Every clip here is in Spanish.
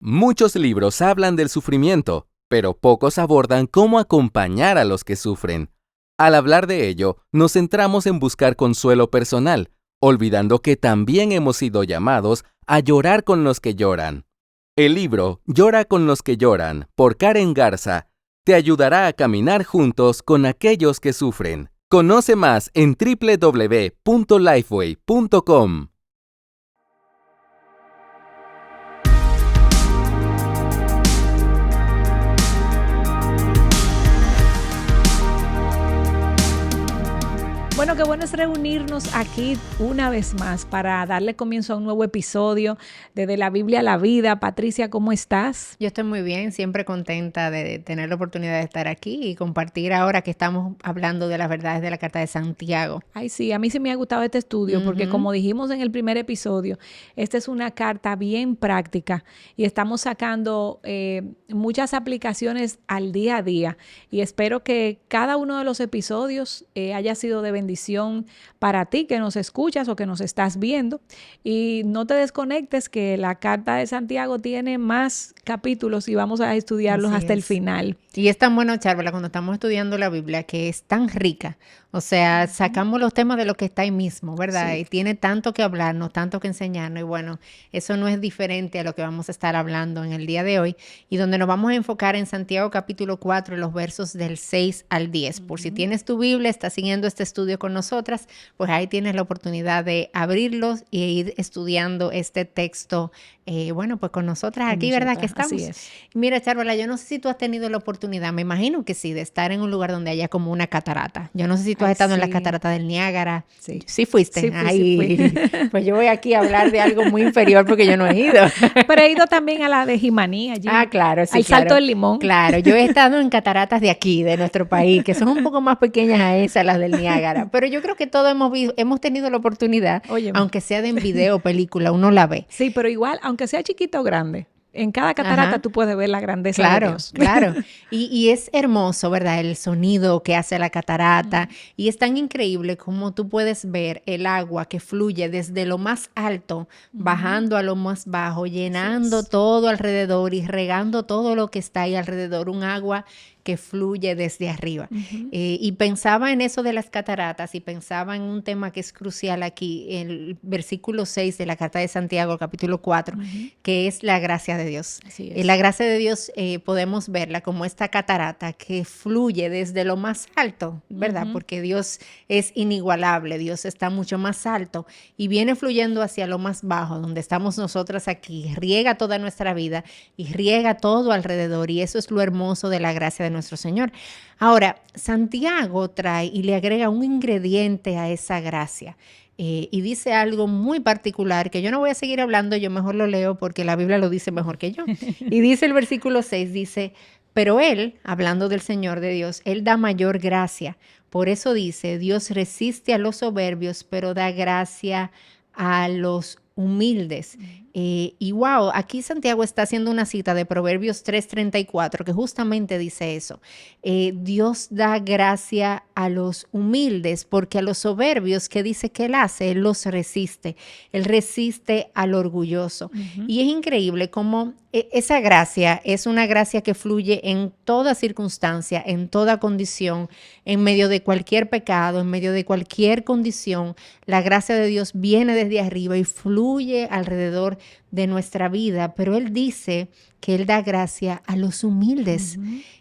Muchos libros hablan del sufrimiento, pero pocos abordan cómo acompañar a los que sufren. Al hablar de ello, nos centramos en buscar consuelo personal, olvidando que también hemos sido llamados a llorar con los que lloran. El libro Llora con los que lloran, por Karen Garza, te ayudará a caminar juntos con aquellos que sufren. Conoce más en www.lifeway.com. Bueno, qué bueno es reunirnos aquí una vez más para darle comienzo a un nuevo episodio de la Biblia a la Vida. Patricia, ¿cómo estás? Yo estoy muy bien, siempre contenta de tener la oportunidad de estar aquí y compartir ahora que estamos hablando de las verdades de la Carta de Santiago. Ay, sí, a mí sí me ha gustado este estudio porque como dijimos en el primer episodio, esta es una carta bien práctica y estamos sacando muchas aplicaciones al día a día y espero que cada uno de los episodios haya sido de bendición para ti que nos escuchas o que nos estás viendo, y no te desconectes que la Carta de Santiago tiene más capítulos y vamos a estudiarlos hasta el final. Y es tan bueno, Charla, cuando estamos estudiando la Biblia, que es tan rica. O sea, sacamos los temas de lo que está ahí mismo, ¿verdad? Sí. Y tiene tanto que hablarnos, tanto que enseñarnos. Y bueno, eso no es diferente a lo que vamos a estar hablando en el día de hoy. Y donde nos vamos a enfocar en Santiago capítulo 4, los versos del 6 al 10. Por si tienes tu Biblia, estás siguiendo este estudio con nosotras, pues ahí tienes la oportunidad de abrirlos e ir estudiando este texto, bueno, pues con nosotras aquí, ¿verdad? Que estamos. Así es. Mira, Charla, yo no sé si tú has tenido la oportunidad, me imagino que sí, de estar en un lugar donde haya como una catarata. Yo no sé si tú has estado en las cataratas del Niágara. Sí. ¿Sí fuiste? Sí, fui. Pues yo voy aquí a hablar de algo muy inferior porque yo no he ido. Pero he ido también a la de Jimaní, allí. Ah, claro, sí. Al Salto del Limón. Claro, yo he estado en cataratas de aquí, de nuestro país, que son un poco más pequeñas a esas, las del Niágara. Pero yo creo que todos hemos tenido la oportunidad, aunque sea de en video o película, uno la ve. Sí, pero igual, aunque sea chiquito o grande, en cada catarata tú puedes ver la grandeza de Dios. Claro, y es hermoso, ¿verdad? El sonido que hace la catarata. Y es tan increíble como tú puedes ver el agua que fluye desde lo más alto, bajando a lo más bajo, llenando todo alrededor y regando todo lo que está ahí alrededor. Un agua que fluye desde arriba. Y pensaba en eso de las cataratas y pensaba en un tema que es crucial aquí, el versículo 6 de la Carta de Santiago, capítulo 4, que es la gracia de Dios. Así es. La gracia de Dios podemos verla como esta catarata que fluye desde lo más alto, ¿verdad? Porque Dios es inigualable, Dios está mucho más alto y viene fluyendo hacia lo más bajo, donde estamos nosotras aquí, riega toda nuestra vida y riega todo alrededor, y eso es lo hermoso de la gracia de nuestro Señor. Ahora, Santiago trae y le agrega un ingrediente a esa gracia. Y dice algo muy particular que yo no voy a seguir hablando, yo mejor lo leo porque la Biblia lo dice mejor que yo. Y dice el versículo 6, dice, pero Él, hablando del Señor de Dios, Él da mayor gracia. Por eso dice, Dios resiste a los soberbios, pero da gracia a los humildes. Y wow, aquí Santiago está haciendo una cita de Proverbios 3:34 que justamente dice eso. Dios da gracia a los humildes, porque a los soberbios, ¿qué dice que Él hace? Él los resiste. Él resiste al orgulloso. Y es increíble cómo esa gracia es una gracia que fluye en toda circunstancia, en toda condición, en medio de cualquier pecado, en medio de cualquier condición. La gracia de Dios viene desde arriba y fluye alrededor de nuestra vida, pero Él dice que Él da gracia a los humildes.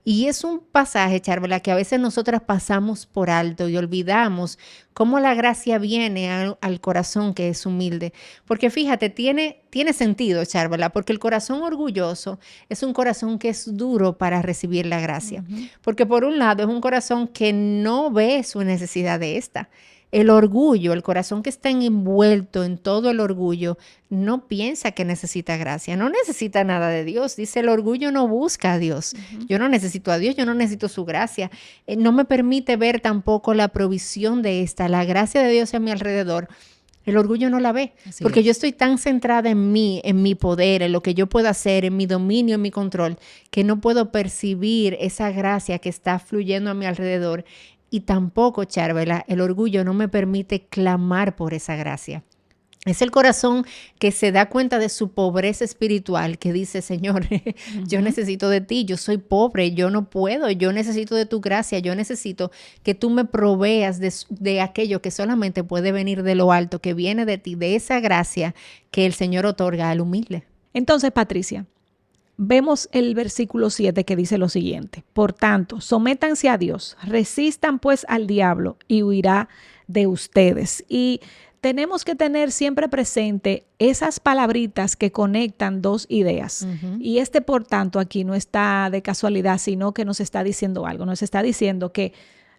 Y es un pasaje, Charvela, que a veces nosotras pasamos por alto y olvidamos cómo la gracia viene al corazón que es humilde. Porque fíjate, tiene sentido, Charvela, porque el corazón orgulloso es un corazón que es duro para recibir la gracia. Porque por un lado es un corazón que no ve su necesidad de esta. El orgullo, el corazón que está envuelto en todo el orgullo, no piensa que necesita gracia, no necesita nada de Dios. Dice, el orgullo no busca a Dios. Yo no necesito a Dios, yo no necesito su gracia. No me permite ver tampoco la provisión de esta, la gracia de Dios a mi alrededor. El orgullo no la ve, porque yo estoy tan centrada en mí, en mi poder, en lo que yo puedo hacer, en mi dominio, en mi control, que no puedo percibir esa gracia que está fluyendo a mi alrededor. Y tampoco, Charvela, el orgullo no me permite clamar por esa gracia. Es el corazón que se da cuenta de su pobreza espiritual, que dice, Señor, yo necesito de ti, yo soy pobre, yo no puedo, yo necesito de tu gracia, yo necesito que tú me proveas de aquello que solamente puede venir de lo alto, que viene de ti, de esa gracia que el Señor otorga al humilde. Entonces, Patricia, vemos el versículo 7 que dice lo siguiente: por tanto, sométanse a Dios, resistan pues al diablo y huirá de ustedes. Y tenemos que tener siempre presente esas palabritas que conectan dos ideas. Y por tanto, aquí no está de casualidad, sino que nos está diciendo algo. Nos está diciendo que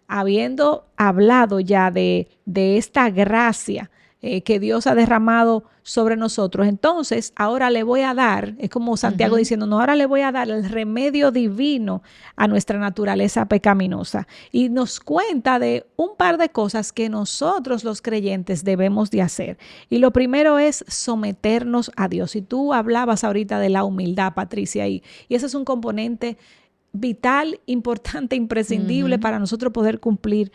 habiendo hablado ya de esta gracia que Dios ha derramado sobre nosotros, entonces ahora le voy a dar, es como Santiago diciendo, no, ahora le voy a dar el remedio divino a nuestra naturaleza pecaminosa, y nos cuenta de un par de cosas que nosotros los creyentes debemos de hacer. Y lo primero es someternos a Dios. Y tú hablabas ahorita de la humildad, Patricia, y ese es un componente vital, importante, imprescindible para nosotros poder cumplir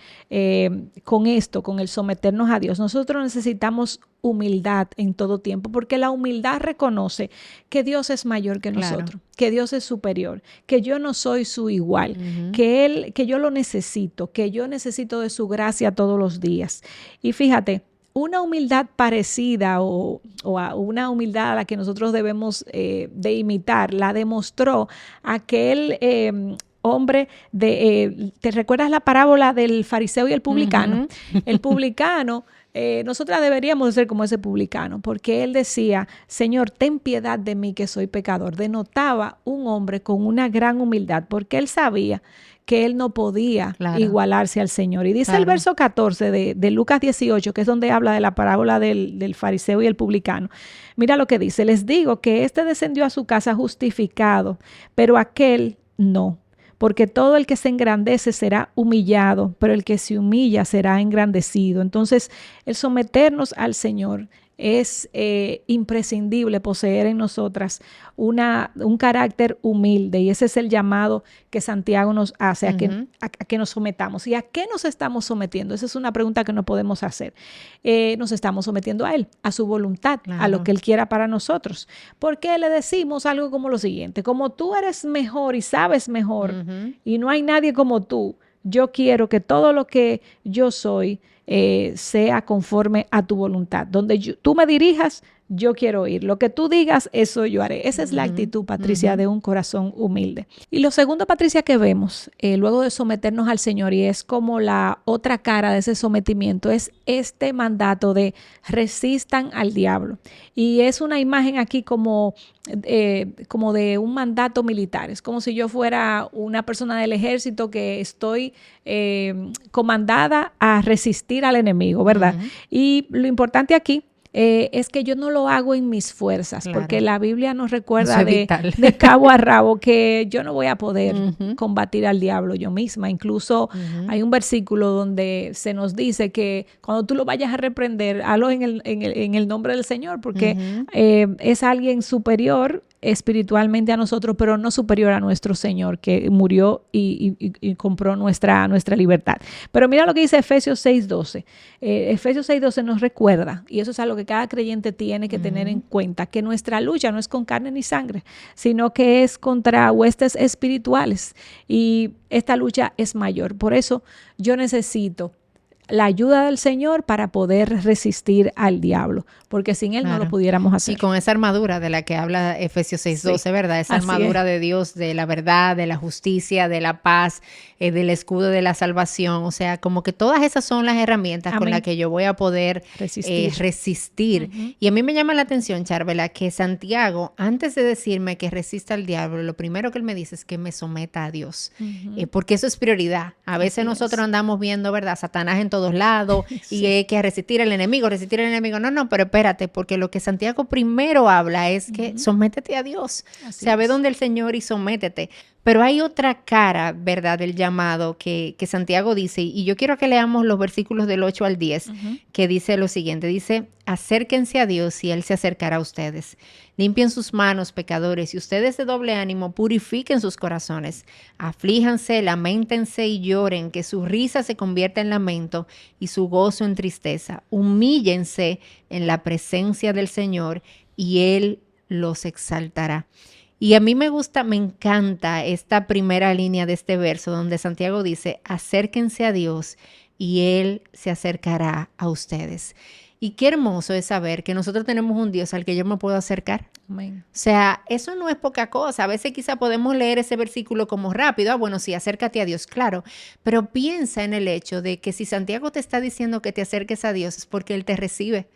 con esto, con el someternos a Dios. Nosotros necesitamos humildad en todo tiempo, porque la humildad reconoce que Dios es mayor que nosotros, que Dios es superior, que yo no soy su igual, que yo lo necesito, que yo necesito de su gracia todos los días. Y fíjate, una humildad parecida o una humildad a la que nosotros debemos de imitar, la demostró aquel hombre ¿te recuerdas la parábola del fariseo y el publicano? El publicano, nosotras deberíamos de ser como ese publicano, porque él decía, Señor, ten piedad de mí que soy pecador. Denotaba un hombre con una gran humildad, porque él sabía que él no podía igualarse al Señor. Y dice el verso 14 de Lucas 18, que es donde habla de la parábola del fariseo y el publicano. Mira lo que dice: les digo que éste descendió a su casa justificado, pero aquel no. Porque todo el que se engrandece será humillado, pero el que se humilla será engrandecido. Entonces, el someternos al Señor es imprescindible poseer en nosotras un carácter humilde, y ese es el llamado que Santiago nos hace a que nos sometamos. ¿Y a qué nos estamos sometiendo? Esa es una pregunta que no podemos hacer. Nos estamos sometiendo a Él, a su voluntad, a lo que Él quiera para nosotros. ¿Por qué le decimos algo como lo siguiente? Como tú eres mejor y sabes mejor y no hay nadie como tú, yo quiero que todo lo que yo soy sea conforme a tu voluntad. Donde tú me dirijas, yo quiero ir. Lo que tú digas, eso yo haré. Esa es la actitud, Patricia, de un corazón humilde. Y lo segundo, Patricia, que vemos luego de someternos al Señor, y es como la otra cara de ese sometimiento, es este mandato de resistan al diablo. Y es una imagen aquí como de un mandato militar. Es como si yo fuera una persona del ejército que estoy comandada a resistir al enemigo, ¿verdad? Y lo importante aquí es que yo no lo hago en mis fuerzas, porque la Biblia nos recuerda de cabo a rabo que yo no voy a poder combatir al diablo yo misma. Incluso hay un versículo donde se nos dice que cuando tú lo vayas a reprender, hazlo en el nombre del Señor, porque es alguien superior espiritualmente a nosotros, pero no superior a nuestro Señor, que murió y compró nuestra libertad. Pero mira lo que dice Efesios 6:12. Efesios 6:12 nos recuerda, y eso es algo que cada creyente tiene que tener en cuenta, que nuestra lucha no es con carne ni sangre, sino que es contra huestes espirituales, y esta lucha es mayor. Por eso yo necesito la ayuda del Señor para poder resistir al diablo, porque sin Él no lo pudiéramos hacer. Y con esa armadura de la que habla Efesios 6:12, ¿verdad? Esa armadura de Dios, de la verdad, de la justicia, de la paz, del escudo de la salvación. O sea, como que todas esas son las herramientas con las que yo voy a poder resistir. Y a mí me llama la atención, Charvela, que Santiago, antes de decirme que resista al diablo, lo primero que él me dice es que me someta a Dios, porque eso es prioridad. A veces nosotros andamos viendo, ¿verdad? Satanás en todos lados y hay que resistir al enemigo. No, pero espérate, porque lo que Santiago primero habla es que sométete a Dios. Sabe dónde el Señor y sométete. Pero hay otra cara, ¿verdad?, del llamado que Santiago dice, y yo quiero que leamos los versículos del 8 al 10, que dice lo siguiente, dice, acérquense a Dios y Él se acercará a ustedes. Limpien sus manos, pecadores, y ustedes de doble ánimo purifiquen sus corazones. Aflíjanse, lamentense y lloren, que su risa se convierta en lamento y su gozo en tristeza. Humíllense en la presencia del Señor y Él los exaltará. Y a mí me encanta esta primera línea de este verso donde Santiago dice, acérquense a Dios y Él se acercará a ustedes. Y qué hermoso es saber que nosotros tenemos un Dios al que yo me puedo acercar. Amén. O sea, eso no es poca cosa. A veces quizá podemos leer ese versículo como rápido. Bueno, sí, acércate a Dios, claro. Pero piensa en el hecho de que si Santiago te está diciendo que te acerques a Dios es porque Él te recibe.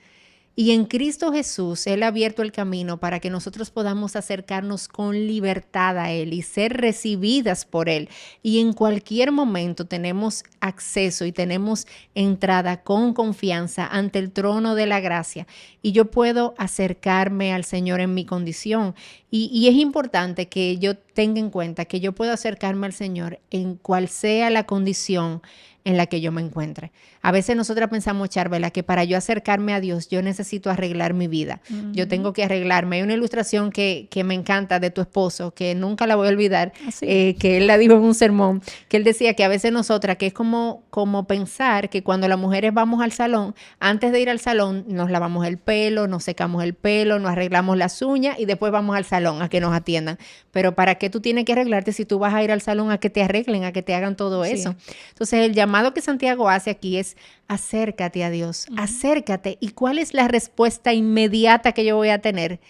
Y en Cristo Jesús, Él ha abierto el camino para que nosotros podamos acercarnos con libertad a Él y ser recibidas por Él. Y en cualquier momento tenemos acceso y tenemos entrada con confianza ante el trono de la gracia. Y yo puedo acercarme al Señor en mi condición. Y es importante que yo tenga en cuenta que yo puedo acercarme al Señor en cual sea la condición en la que yo me encuentre. A veces nosotras pensamos, Charvela, que para yo acercarme a Dios, yo necesito arreglar mi vida. Yo tengo que arreglarme. Hay una ilustración que me encanta de tu esposo, que nunca la voy a olvidar, que él la dijo en un sermón, que él decía que a veces nosotras, que es como pensar que cuando las mujeres vamos al salón, antes de ir al salón, nos lavamos el pelo, nos secamos el pelo, nos arreglamos las uñas y después vamos al salón a que nos atiendan. Pero ¿para qué tú tienes que arreglarte si tú vas a ir al salón a que te arreglen, a que te hagan todo eso? Entonces, el llamado que Santiago hace aquí es acércate a Dios, acércate. ¿Y cuál es la respuesta inmediata que yo voy a tener?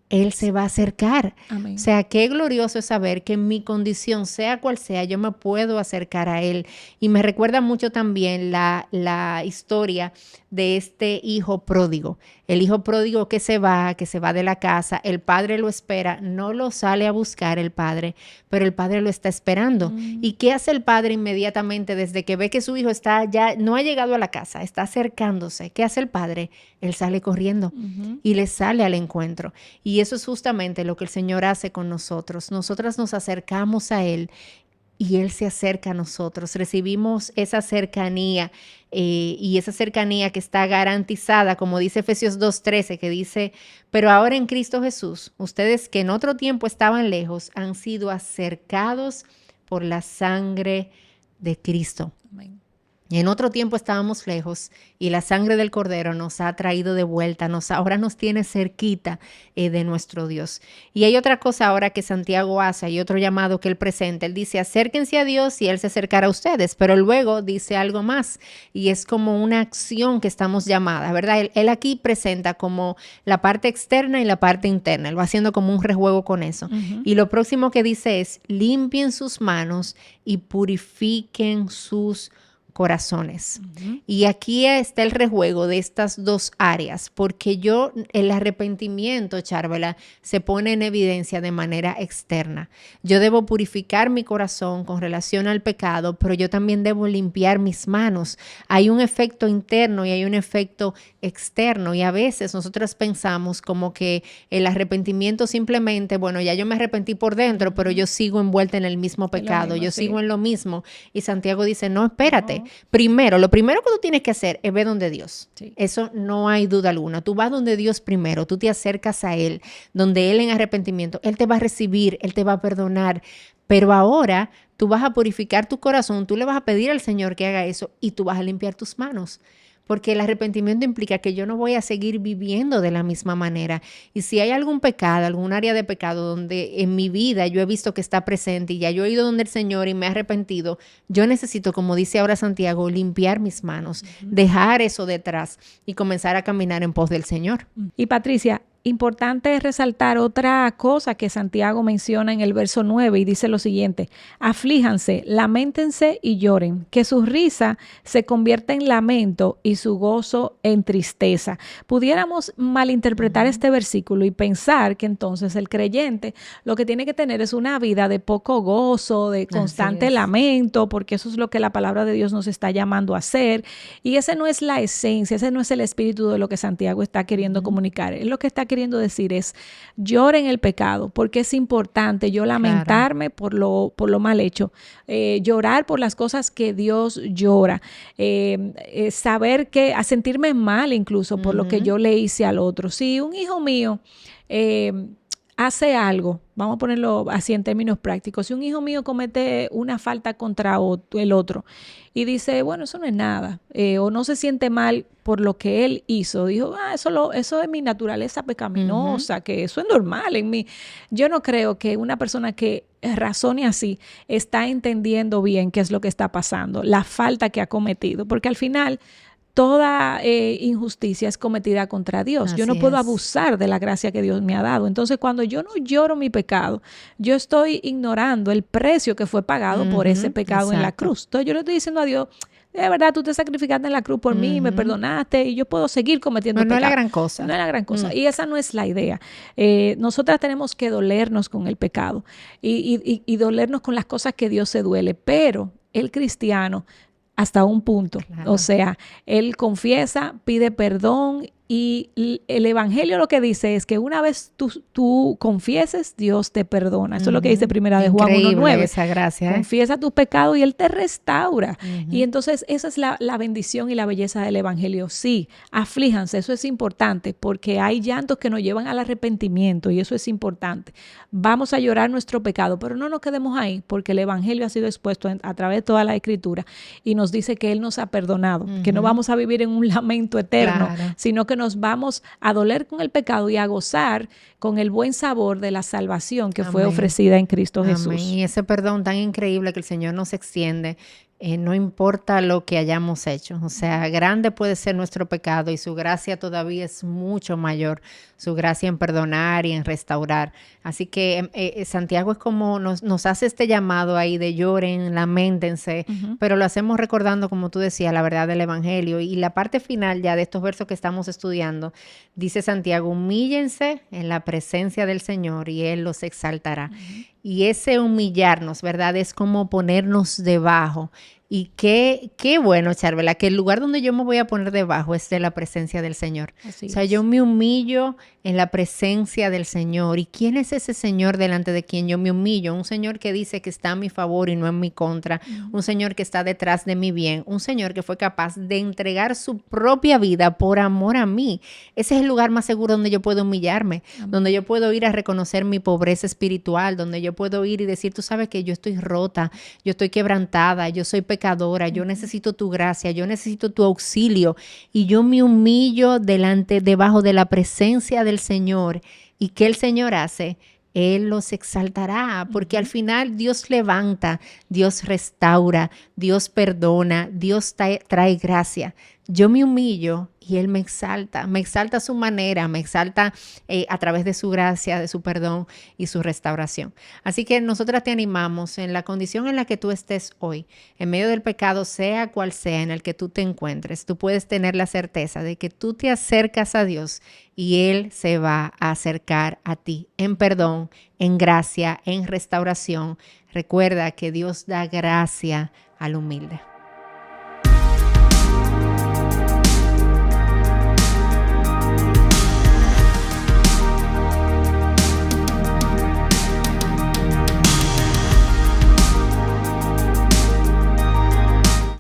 Él se va a acercar. Amén. O sea, qué glorioso es saber que en mi condición, sea cual sea, yo me puedo acercar a Él. Y me recuerda mucho también la historia de este hijo pródigo. El hijo pródigo que se va de la casa, el padre lo espera, no lo sale a buscar el padre, pero el padre lo está esperando. ¿Y qué hace el padre inmediatamente desde que ve que su hijo no ha llegado a la casa, está acercándose? ¿Qué hace el padre? Él sale corriendo y le sale al encuentro. Y eso es justamente lo que el Señor hace con nosotros. Nosotras nos acercamos a Él y Él se acerca a nosotros. Recibimos esa cercanía y esa cercanía que está garantizada, como dice Efesios 2:13, que dice, pero ahora en Cristo Jesús, ustedes que en otro tiempo estaban lejos, han sido acercados por la sangre de Cristo. Amén. Y en otro tiempo estábamos lejos y la sangre del Cordero nos ha traído de vuelta, ahora nos tiene cerquita de nuestro Dios. Y hay otra cosa ahora que Santiago hace, hay otro llamado que él presenta. Él dice, acérquense a Dios y Él se acercará a ustedes, pero luego dice algo más y es como una acción que estamos llamadas, ¿verdad? Él aquí presenta como la parte externa y la parte interna, él va haciendo como un rejuego con eso. Y lo próximo que dice es, limpien sus manos y purifiquen sus corazones. Y aquí está el rejuego de estas dos áreas, porque el arrepentimiento, Charvela, se pone en evidencia de manera externa. Yo debo purificar mi corazón con relación al pecado, pero yo también debo limpiar mis manos. Hay un efecto interno y hay un efecto externo, y a veces nosotros pensamos como que el arrepentimiento simplemente, bueno, ya yo me arrepentí por dentro, pero yo sigo envuelta en el mismo pecado, yo sigo en lo mismo. Y Santiago dice, no, espérate. Primero, lo primero que tú tienes que hacer es ver donde Dios. Eso no hay duda alguna. Tú vas donde Dios primero, tú te acercas a Él, donde Él en arrepentimiento, Él te va a recibir, Él te va a perdonar. Pero ahora tú vas a purificar tu corazón, tú le vas a pedir al Señor que haga eso y tú vas a limpiar tus manos. Porque el arrepentimiento implica que yo no voy a seguir viviendo de la misma manera. Y si hay algún pecado, algún área de pecado donde en mi vida yo he visto que está presente y ya yo he ido donde el Señor y me he arrepentido, yo necesito, como dice ahora Santiago, limpiar mis manos, dejar eso detrás y comenzar a caminar en pos del Señor. Y Patricia, importante es resaltar otra cosa que Santiago menciona en el verso 9 y dice lo siguiente: aflíjanse, lamentense y lloren, que su risa se convierta en lamento y su gozo en tristeza. Pudiéramos malinterpretar este versículo y pensar que entonces el creyente lo que tiene que tener es una vida de poco gozo, de constante lamento, porque eso es lo que la palabra de Dios nos está llamando a hacer. Y ese no es la esencia, ese no es el espíritu de lo que Santiago está queriendo comunicar. Es lo que está queriendo queriendo decir es, lloren el pecado, porque es importante yo lamentarme por lo mal hecho, llorar por las cosas que Dios llora, saber que, a sentirme mal incluso por lo que yo le hice al otro. Si un hijo mío hace algo, vamos a ponerlo así en términos prácticos, si un hijo mío comete una falta contra el otro y dice, bueno, eso no es nada, o no se siente mal por lo que él hizo, dijo, eso es mi naturaleza pecaminosa, que eso es normal en mí. Yo no creo que una persona que razone así está entendiendo bien qué es lo que está pasando, la falta que ha cometido, porque al final toda injusticia es cometida contra Dios. Yo no puedo abusar de la gracia que Dios me ha dado. Entonces, cuando yo no lloro mi pecado, yo estoy ignorando el precio que fue pagado por ese pecado en la cruz. Entonces, yo le estoy diciendo a Dios, de verdad, tú te sacrificaste en la cruz por mí, me perdonaste y yo puedo seguir cometiendo pecado. No es la gran cosa. No es la gran cosa. Y esa no es la idea. Nosotras tenemos que dolernos con el pecado y dolernos con las cosas que Dios se duele. Pero el cristiano, hasta un punto. Claro. O sea, él confiesa, pide perdón y el evangelio lo que dice es que una vez tú confieses, Dios te perdona. Eso es lo que dice primera de Juan 1:9. Esa gracia. Confiesa tus pecados y Él te restaura. Y entonces esa es la bendición y la belleza del evangelio. Sí, aflíjanse, eso es importante porque hay llantos que nos llevan al arrepentimiento y eso es importante. Vamos a llorar nuestro pecado, pero no nos quedemos ahí porque el evangelio ha sido expuesto a través de toda la escritura y nos dice que Él nos ha perdonado, que no vamos a vivir en un lamento eterno, sino que nos vamos a doler con el pecado y a gozar con el buen sabor de la salvación que fue ofrecida en Cristo Jesús. Y ese perdón tan increíble que el Señor nos extiende, no importa lo que hayamos hecho. O sea, grande puede ser nuestro pecado y su gracia todavía es mucho mayor. Su gracia en perdonar y en restaurar. Así que Santiago es como nos hace este llamado ahí de lloren, lamentense, pero lo hacemos recordando, como tú decías, la verdad del evangelio. Y la parte final ya de estos versos que estamos estudiando, dice Santiago, humíllense en la presencia del Señor y Él los exaltará. Y ese humillarnos, ¿verdad? Es como ponernos debajo. Y qué bueno, Charvela, que el lugar donde yo me voy a poner debajo es de la presencia del Señor. Así o sea, yo me humillo en la presencia del Señor. ¿Y quién es ese Señor delante de quien yo me humillo? Un Señor que dice que está a mi favor y no en mi contra. Un Señor que está detrás de mi bien. Un Señor que fue capaz de entregar su propia vida por amor a mí. Ese es el lugar más seguro donde yo puedo humillarme, donde yo puedo ir a reconocer mi pobreza espiritual, donde yo puedo ir y decir, tú sabes que yo estoy rota, yo estoy quebrantada, yo soy pecadora, yo necesito tu gracia, yo necesito tu auxilio y yo me humillo debajo de la presencia del Señor. ¿Y qué el Señor hace? Él los exaltará, porque al final Dios levanta, Dios restaura, Dios perdona, Dios trae gracia. Yo me humillo y Él me exalta a su manera, me exalta a través de su gracia, de su perdón y su restauración. Así que nosotras te animamos en la condición en la que tú estés hoy, en medio del pecado, sea cual sea en el que tú te encuentres, tú puedes tener la certeza de que tú te acercas a Dios y Él se va a acercar a ti en perdón, en gracia, en restauración. Recuerda que Dios da gracia al humilde.